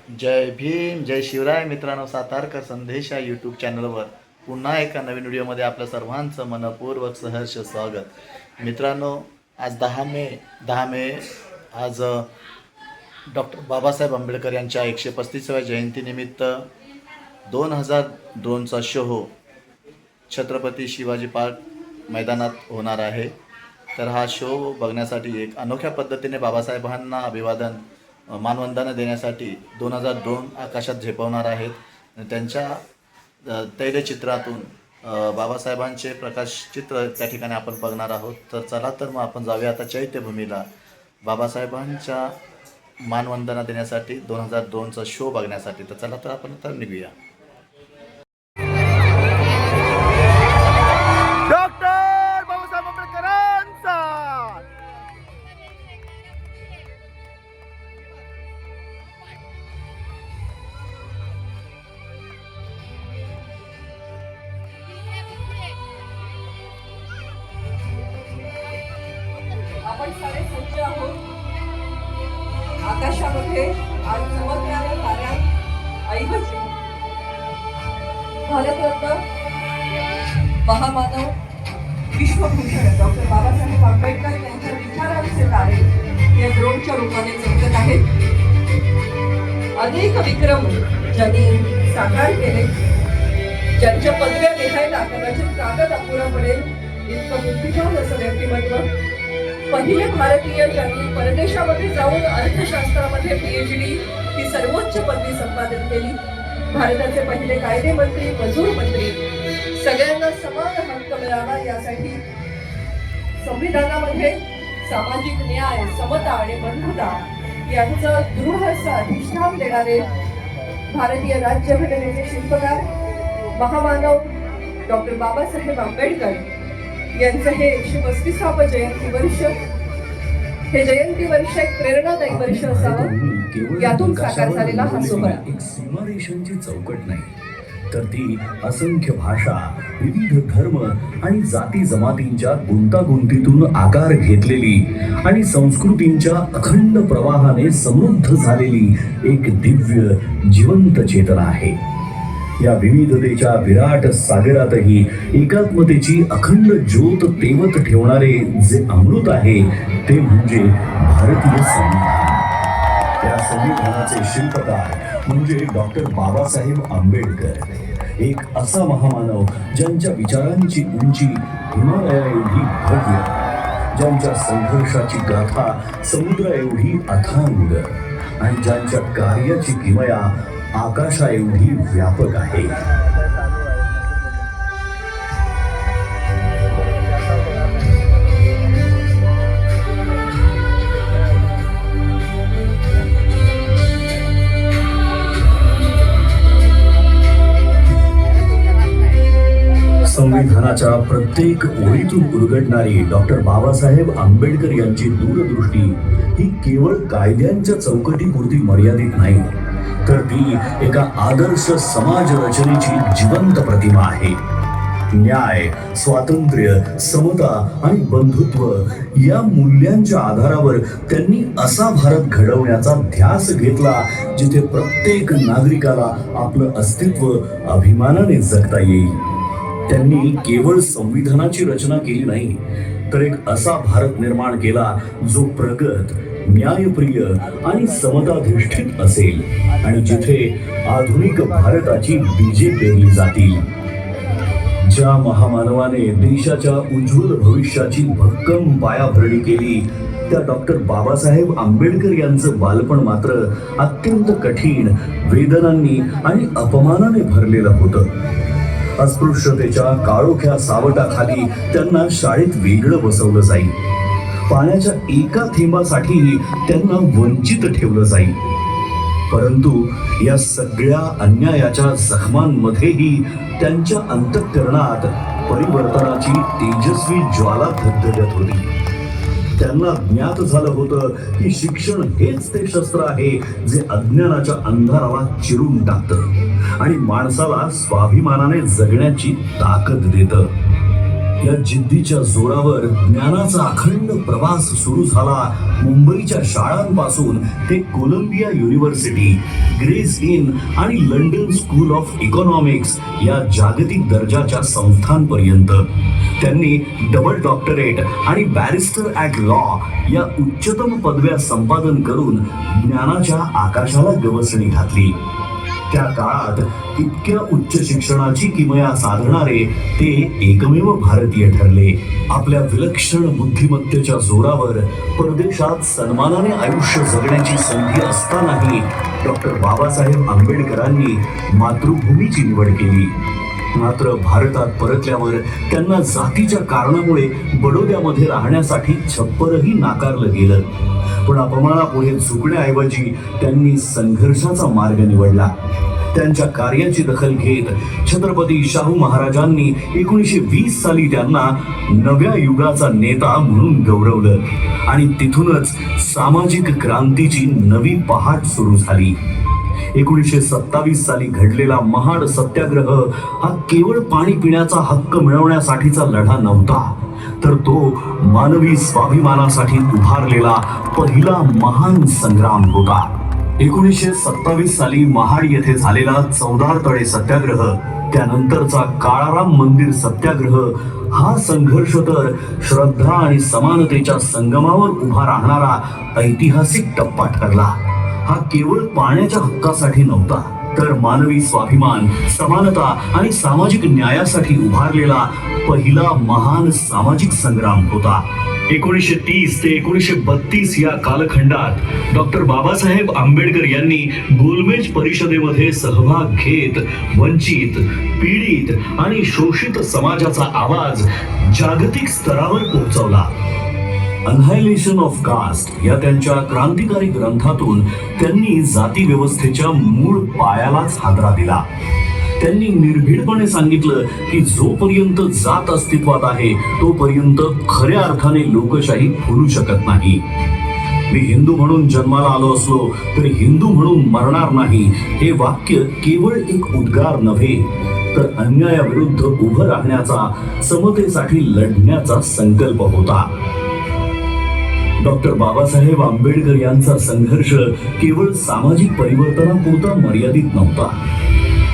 जय भीम जय शिवराय मित्रांनो, सातारकर संदेश या यूट्यूब चॅनलवर पुन्हा एका नवीन व्हिडिओमध्ये आपल्या सर्वांचं मनपूर्वक सहर्ष स्वागत. मित्रांनो, आज 10 मे आज डॉक्टर बाबासाहेब आंबेडकर यांच्या 135व्या जयंतीनिमित्त 2002चा शो छत्रपती शिवाजी पार्क मैदानात होणार आहे. तर हा शो बघण्यासाठी एक अनोख्या पद्धतीने बाबासाहेबांना अभिवादन मानवंदना देण्यासाठी 2002 आकाशात झेपवणार आहेत. त्यांच्या तैलचित्रातून बाबासाहेबांचे प्रकाश चित्र त्या ठिकाणी आपण बघणार आहोत. तर चला तर मग आपण जाऊया आता चैत्यभूमीला बाबासाहेबांच्या मानवंदना देण्यासाठी 2002चा शो बघण्यासाठी. तर चला तर आपण तर निघूया. डॉक्टर बाबासाहेब आंबेडकरांचा आपण सारे सज्ज आहोत. आकाशामध्ये आज चमकणाऱ्या ताऱ्यांऐवजी भारतरत्न महामानव विश्वभूषण डॉक्टर बाबासाहेब आंबेडकर यांच्या विचारांचे तारे या ड्रोनच्या रूपाने चमकत आहेत. अनेक विक्रम ज्यांनी साकार केले, ज्यांच्या पदव्या लिहायला कदाचित कागद अपुरा पडेल इतकं बुद्धिमान असं व्यक्तिमत्व. पहिले भारतीय ज्यांनी परदेशामध्ये जाऊन अर्थशास्त्रामध्ये PhD ही सर्वोच्च पदवी संपादन केली. भारताचे पहिले कायदे मंत्री, मजूर मंत्री, सगळ्यांना समान हक्क मिळावा यासाठी संविधानामध्ये सामाजिक न्याय, समता आणि बंधुता यांचं दृढ असं अधिष्ठान देणारे भारतीय राज्यघटनेचे शिल्पकार महामानव डॉक्टर बाबासाहेब आंबेडकर यांचं हे 135वं जयंती वर्ष, हे जयंती वर्ष एक प्रेरणादायी वर्ष असावं यातून साकार झालेला हा सोहळा. एक सीमारेषांची चौकट नाही, तर ती असंख्य भाषा, विविध धर्म आणि जाती जमातींच्या गुंतागुंतीतून आकार घेतलेली आणि संस्कृतींच्या अखंड प्रवाहाने समृद्ध झालेली एक दिव्य जिवंत चेतना आहे. या विविधतेच्या विराट सागरातही एकात्मतेची अखंड ज्योत तेवत ठेवणारे जे अमृत आहे ते म्हणजे भारतीय संविधान. त्या संविधानाचे शिल्पकार म्हणजे डॉक्टर बाबासाहेब आंबेडकर, एक असा महामानव ज्यांच्या विचारांची उंची हिमालया एवढी भव्य, ज्यांच्या संघर्षाची गाथा समुद्रा एवढी अथांग आणि ज्यांच्या कार्याची किमया आकाशा एवढी व्यापक आहे. संविधानाच्या प्रत्येक ओळीतून उलगडणारी डॉक्टर बाबासाहेब आंबेडकर यांची दूरदृष्टी ही केवळ कायद्यांच्या चौकटीपुरती मर्यादित नाही, तर ती एका आदर्श समाज रचनेची जिवंत प्रतिमा आहे. न्याय, स्वातंत्र्य, समता आणि बंधुत्व या मूल्यांच्या आधारावर त्यांनी असा भारत घडवण्याचा ध्यास घेतला जिथे प्रत्येक नागरिकाला आपलं अस्तित्व अभिमानाने जगता येईल. त्यांनी केवळ संविधानाची रचना केली नाही, तर एक असा भारत निर्माण केला जो प्रगत, न्यायप्रिय आणि समताधिष्ठित असेल आणि जिथे आधुनिक भारताची बीजे पेरली जातील. ज्या महामानवाने देशाच्या उज्ज्वल भविष्याची भक्कम पायाभरणी केली, त्या डॉक्टर बाबासाहेब आंबेडकर यांचं बालपण मात्र अत्यंत कठीण, वेदनांनी आणि अपमानाने भरलेलं होतं. अस्पृश्यतेच्या काळोख्या सावटाखाली त्यांना शाळेत वेगळं बसवलं जाईल. पाण्याच्या एका थेंबासाठी त्यांना वंचित ठेवलं जाईल. परंतु या सगळ्या अन्यायाच्या जखमांमध्येही त्यांच्या अंतःकरणात परिवर्तनाची तेजस्वी ज्वाला धगधगत होती. त्यांना ज्ञात झालं होतं की शिक्षण हेच ते शस्त्र आहे जे अज्ञानाच्या अंधाराला चिरून टाकतं आणि माणसाला स्वाभिमानाने जगण्याची ताकद देतं. या जिद्दीच्या जोरावर ज्ञानाचा अखंड प्रवास सुरू झाला. मुंबईच्या शाळांपासून ते कोलंबिया युनिव्हर्सिटी, ग्रेस इन आणि लंडन स्कूल ऑफ इकॉनॉमिक्स या जागतिक दर्जाच्या संस्थांपर्यंत त्यांनी डबल डॉक्टरेट आणि बॅरिस्टर ॲट लॉ या उच्चतम पदव्या संपादन करून ज्ञानाच्या आकाशाला गवसणी घातली. त्या काळात इतक्या उच्च शिक्षणाची किमया साधणारे ते एकमेव भारतीय ठरले. आपल्या विलक्षण बुद्धिमत्तेच्या जोरावर परदेशात सन्मानाने आयुष्य जगण्याची संधी असतानाही डॉक्टर बाबासाहेब आंबेडकरांनी मातृभूमीची निवड केली. मात्र भारतात परतल्यावर त्यांना जातीच्या कारणामुळे बडोद्यामध्ये राहण्यासाठी छप्परही नाकारलं गेलं. पण अपमानापुढे झुकण्याऐवजी त्यांनी संघर्षाचा मार्ग निवडला. त्यांच्या कार्याची दखल घेत छत्रपती शाहू महाराजांनी 1920 साली त्यांना नव्या युगाचा नेता म्हणून गौरवलं आणि तिथूनच सामाजिक क्रांतीची नवी पहाट सुरू झाली. 1927 साली घडलेला महाड सत्याग्रह हा केवळ पाणी पिण्याचा हक्क मिळवण्यासाठीचा लढा नव्हता, तर तो मानवी स्वाभिमानासाठी उभारलेला पहिला महान संग्राम होता. 1927 साली महाड येथे झालेला चौदार तळे सत्याग्रह, त्यानंतरचा काळाराम मंदिर सत्याग्रह हा संघर्ष तर श्रद्धा आणि समानतेच्या संगमावर उभा राहणारा ऐतिहासिक टप्पा ठरला. हा केवळ पाण्याच्या हक्कासाठी नव्हता, तर मानवी स्वाभिमान, समानता आणि सामाजिक न्यायासाठी उभारलेला पहिला महान सामाजिक संग्राम होता. 1930 ते 1932 या कालखंडात डॉक्टर बाबासाहेब आंबेडकर यांनी गोलमेज परिषदेमध्ये सहभाग घेत वंचित, पीडित आणि शोषित समाजाचा आवाज जागतिक स्तरावर पोहोचवला. अनहायलेशन ऑफ कास्ट या त्यांच्या क्रांतिकारी ग्रंथातून त्यांनी जाती व्यवस्थेच्या मूळ पायालाच हादरा दिला. त्यांनी निर्भीडपणे सांगितलं की जोपर्यंत जात अस्तित्वात आहे तोपर्यंत खऱ्या अर्थाने लोकशाही फुलू शकत नाही. मी हिंदू म्हणून जन्माला आलो असलो तरी हिंदू म्हणून मरणार नाही, हे वाक्य केवळ एक उद्गार नव्हे, तर अन्यायाविरुद्ध उभं राहण्याचा, समतेसाठी लढण्याचा संकल्प होता. डॉक्टर बाबासाहेब आंबेडकर यांचा संघर्ष केवळ सामाजिक परिवर्तनापुरता मर्यादित नव्हता,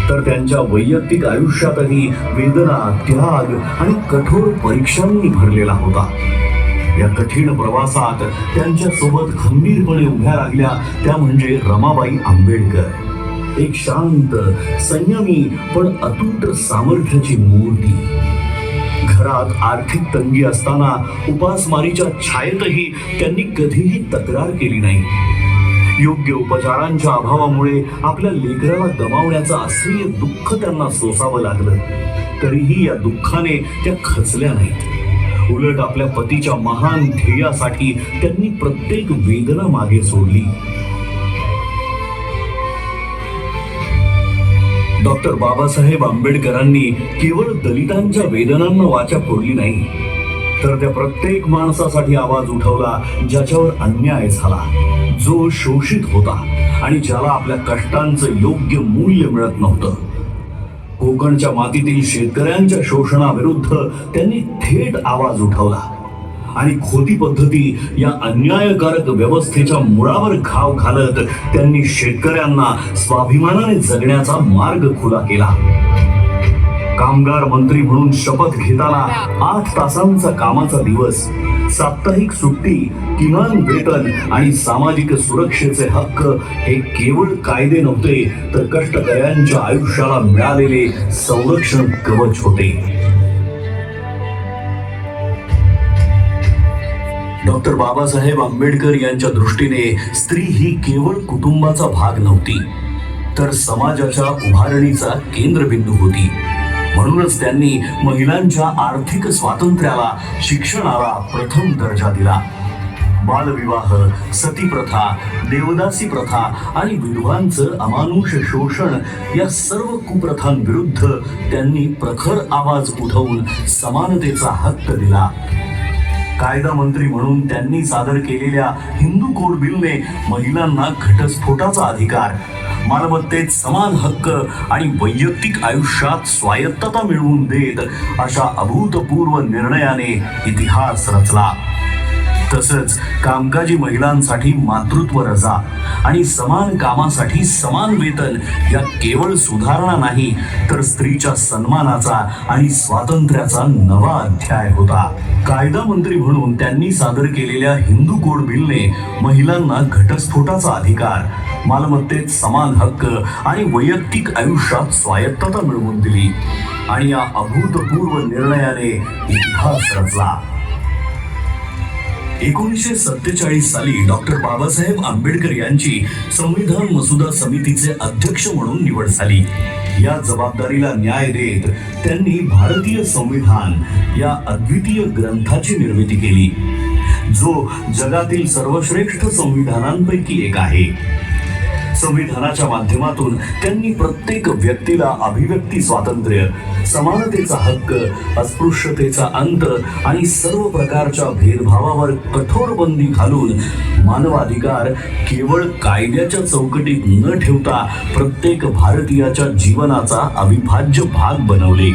तर त्यांच्या वैयक्तिक आयुष्यातही वेदना, त्याग आणि कठोर परीक्षांनी भरलेला होता. या कठीण प्रवासात त्यांच्या सोबत खंबीरपणे उभ्या राहिल्या त्या म्हणजे रमाबाई आंबेडकर, एक शांत, संयमी पण अतूट सामर्थ्याची मूर्ती. घरात आर्थिक तंगी असताना उपासमारीच्या छायेतही त्यांनी कधीही तक्रार केली नाही. योग्य उपचारांच्या अभावामुळे आपल्या लेकराला गमावण्याचं असह्य दुःख त्यांना सोसावं लागलं, तरीही या दुःखाने त्या खचल्या नाहीत. उलट आपल्या पतीच्या महान ध्येयासाठी त्यांनी प्रत्येक वेदना मागे सोडली. डॉक्टर बाबासाहेब आंबेडकरांनी केवळ दलितांच्या वेदनांना वाचा फोडली नाही, तर त्या प्रत्येक माणसासाठी आवाज उठवला ज्याच्यावर अन्याय झाला, जो शोषित होता आणि ज्याला आपल्या कष्टांचं योग्य मूल्य मिळत नव्हतं. कोकणच्या मातीतील शेतकऱ्यांच्या शोषणाविरुद्ध त्यांनी थेट आवाज उठवला आणि खोटी पद्धती या अन्यायकारक व्यवस्थेच्या मुळावर घाव घालत त्यांनी शेतकऱ्यांना स्वाभिमानाने जगण्याचा मार्ग खुला केला. कामगार मंत्री म्हणून शपथ घेताना 8 तासांचा कामाचा दिवस, साप्ताहिक सुट्टी, किमान वेतन आणि सामाजिक सुरक्षेचे हक्क हे केवळ कायदे नव्हते, तर कष्टकऱ्यांच्या आयुष्याला मिळालेले संरक्षण कवच होते. डॉक्टर बाबासाहेब आंबेडकर यांच्या दृष्टीने स्त्री ही केवळ कुटुंबाचा भाग नव्हती, तर समाजाच्या उभारणीचा केंद्रबिंदू होती. म्हणूनच त्यांनी महिलांच्या आर्थिक स्वातंत्र्याला, शिक्षणाला प्रथम दर्जा दिला. बालविवाह, सतीप्रथा, देवदासी प्रथा आणि विधवांचं अमानुष शोषण या सर्व कुप्रथांविरुद्ध त्यांनी प्रखर आवाज उठवून समानतेचा हक्क दिला. कायदा मंत्री म्हणून त्यांनी सादर केलेल्या हिंदू कोड बिलने महिलांना घटस्फोटाचा अधिकार, मालमत्तेत समान हक्क आणि वैयक्तिक आयुष्यात स्वायत्तता मिळवून देत अशा अभूतपूर्व निर्णयाने इतिहास रचला. तसंच कामकाजी महिलांसाठी मातृत्व रजा आणि समान कामासाठी समान वेतन या केवळ सुधारणा नाही, तर स्त्रीच्या सन्मानाचा आणि स्वातंत्र्याचा नवा अध्याय होता. कायदा मंत्री म्हणून त्यांनी सादर केलेल्या हिंदू कोड बिलने महिलांना घटस्फोटाचा अधिकार, मालमत्तेत समान हक्क आणि वैयक्तिक आयुष्यात स्वायत्तता मिळवून दिली आणि या अभूतपूर्व निर्णयाने इतिहास रचला. 1947 साली डॉक्टर बाबासाहेब आंबेडकर यांची संविधान मसुदा समितीचे अध्यक्ष म्हणून निवड झाली. या जबाबदारीला न्याय देत त्यांनी भारतीय संविधान या अद्वितीय ग्रंथाची निर्मिती केली, जो जगातील सर्वश्रेष्ठ संविधानांपैकी एक आहे. संविधानाच्या माध्यमातून त्यांनी प्रत्येक व्यक्तीला अभिव्यक्ती स्वातंत्र्य, समानतेचा हक्क, अस्पृश्यतेचा अंत आणि सर्व प्रकारच्या भेदभावावर कठोर बंदी घालून मानवाधिकार केवळ कायद्याच्या चौकटीत न ठेवता प्रत्येक भारतीयाच्या जीवनाचा अविभाज्य भाग बनवले.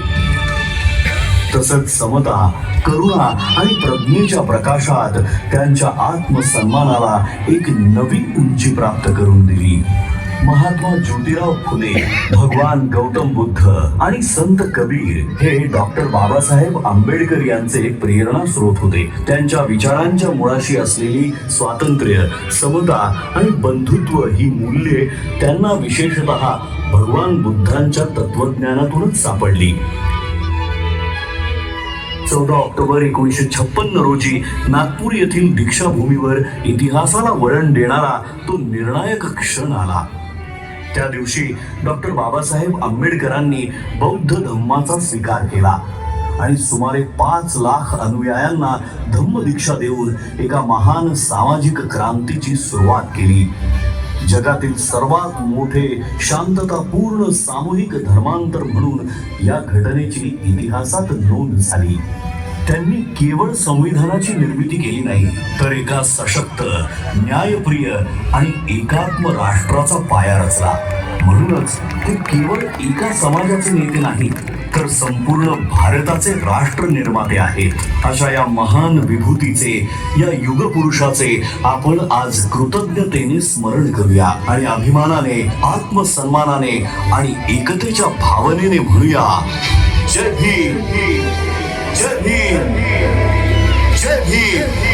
तसंच समता, करुणा आणि प्रज्ञेच्या प्रकाशात त्यांच्या आत्मसन्मानाला एक नवी उंची प्राप्त करून दिली. महात्मा ज्योतिराव फुले, भगवान गौतम बुद्ध आणि संत कबीर हे डॉक्टर बाबासाहेब आंबेडकर यांचे प्रेरणा स्रोत होते. त्यांच्या विचारांच्या मुळाशी असलेली स्वातंत्र्य, समता आणि बंधुत्व ही मूल्ये त्यांना विशेषतः भगवान बुद्धांच्या तत्वज्ञानातूनच सापडली. 14 ऑक्टोबर 1956 रोजी नागपूर येथील दीक्षाभूमीवर इतिहासाला वळण देणारा तो निर्णायक क्षण आला. त्या दिवशी डॉक्टर बाबासाहेब आंबेडकरांनी बौद्ध धम्माचा स्वीकार केला आणि सुमारे 5 लाख अनुयायांना धम्मदीक्षा देऊन एका महान सामाजिक क्रांतीची सुरुवात केली. जगातील सर्वात मोठे शांततापूर्ण सामूहिक धर्मांतर म्हणून या घटनेची इतिहासात नोंद झाली. त्यांनी केवळ संविधानाची निर्मिती केली नाही, तर एका सशक्त, न्यायप्रिय आणि एकात्म राष्ट्राचा पाया रचला. म्हणूनच ते केवळ एका समाजाचे नेते नाहीत, तर संपूर्ण भारताचे राष्ट्र निर्माते आहेत. अशा या महान विभूतीचे, या युगपुरुषाचे आपण आज कृतज्ञतेने स्मरण करूया आणि अभिमानाने, आत्मसन्मानाने आणि एकतेच्या भावनेने म्हणूया, जय भीम, जय भीम, जय भीम.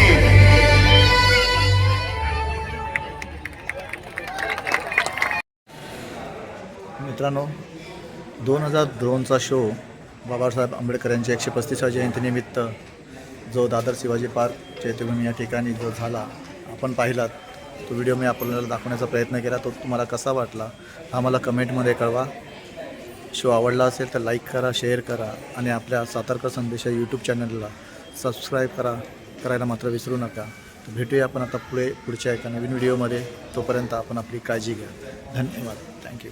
मित्रांनो, 2002चा शो बाबासाहेब आंबेडकर यांच्या 135व्या जयंतीनिमित्त जो दादर शिवाजी पार्क चैत्यभूमी या ठिकाणी जो झाला, आपण पाहिलात. तो व्हिडिओ मी आपल्याला दाखवण्याचा प्रयत्न केला. तो तुम्हाला कसा वाटला हा मला कमेंटमध्ये कळवा. शो आवडला असेल तर लाईक करा, शेअर करा आणि आपल्या सातारकर संदेश या यूट्यूब चॅनलला सबस्क्राईब करायला मात्र विसरू नका. तर भेटूया आपण आता पुढच्या एका नवीन व्हिडिओमध्ये. तोपर्यंत आपण आपली काळजी घ्या. धन्यवाद. थँक्यू.